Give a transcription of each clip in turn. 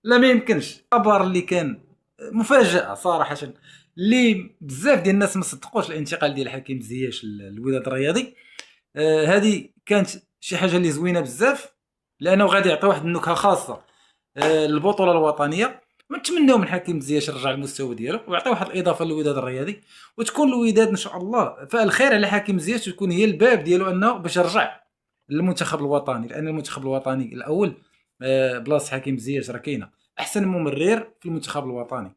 لا ما يمكنش. الخبر اللي كان مفاجاه صراحه، اللي بزاف ديال الناس ما صدقوش الانتقال ديال حكيم زياش للوداد الرياضي. هذه كانت شي حاجه اللي زوينه بزاف، لانه غادي يعطي واحد النكهه خاصه للبطوله الوطنيه. ونتمناو من حكيم زياش يرجع المستوى ديالو ويعطي واحد الاضافه للوداد الرياضي، وتكون الوداد ان شاء الله فالخير على حكيم زياش، وتكون هي الباب ديالو انه باش يرجع للمنتخب الوطني، لان المنتخب الوطني الاول بلاصه حكيم زياش راه كاينه. احسن ممرر في المنتخب الوطني،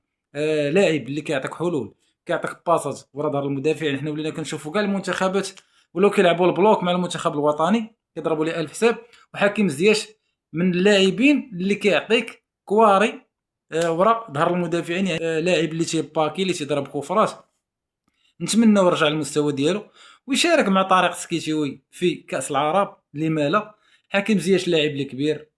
لاعب اللي كيعطيك حلول، كيعطيك باصات ورا ظهر المدافع. حنا ولينا كنشوفوا كاع المنتخبات ولاو كيلعبوا البلوك مع المنتخب الوطني، كيضربوا ليه الف حساب. وحكيم زياش من اللاعبين اللي كيعطيك كواري ورا ظهر المدافعين، يعني لاعب اللي تيباكي اللي تيضرب كفرات. نتمنى يرجع للمستوى ديالو ويشارك مع طارق سكيتيوي في كاس العرب، لما لا. حكيم زياش لاعب اللي كبير،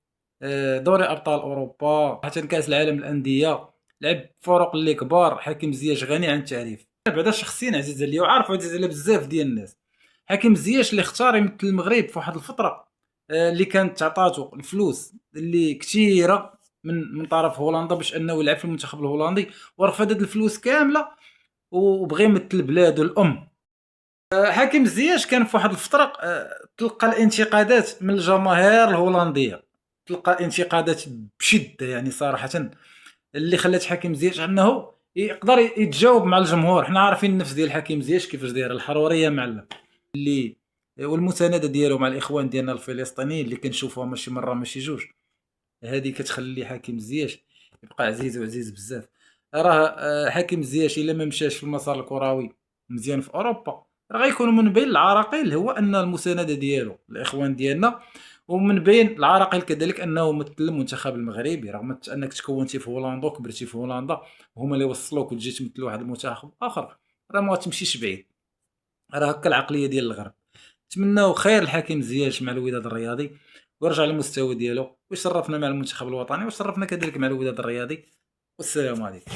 دوري ابطال اوروبا حتى كاس العالم الانديه، لعب فرق اللي كبار. حكيم زياش غني عن التعريف. بعدا شخصيا عزيز عليا وعارف عزيز على بزاف ديال الناس. حكيم زياش اللي اختار يمثل المغرب في واحد الفتره اللي كانت تعطاتو الفلوس اللي كثيره من طرف هولندا باش انه يلعب في المنتخب الهولندي، ورفض هاد الفلوس كامله وبغى يمثل بلادو الام. حكيم زياش كان في واحد الفتره تلقى الانتقادات من الجماهير الهولنديه، تلقى انتقادات بشده يعني صراحه، اللي خلات حكيم زياش انه يقدر يتجاوب مع الجمهور. حنا عارفين النفس ديال حكيم زياش كيفاش دايره، الحروريه مع اللي والمسانده ديالو مع الاخوان ديالنا الفلسطينيين اللي كنشوفوها ماشي مره ماشي جوج. هذه كتخلي حكيم زياش يبقى عزيز وعزيز بزاف. راه حكيم زياش الا ما مشاش في المسار الكروي مزيان في اوروبا، راه غيكون من بين العراقيل هو ان المسانده ديالو الاخوان ديالنا، ومن بين العراقيل كذلك انه مثل المنتخب المغربي، رغم انك تكونتي في هولندا وكبرتي في هولندا وهما اللي وصلوك وتجي تمثل واحد المنتخب اخر، راه ما تمشيش بعيد. راه هكا العقليه ديال الغرب. نتمناو خير الحكيم زياش مع الوداد الرياضي ويرجع للمستوى ديالو، ويشرفنا مع المنتخب الوطني ويشرفنا كذلك مع الوداد الرياضي. والسلام عليكم.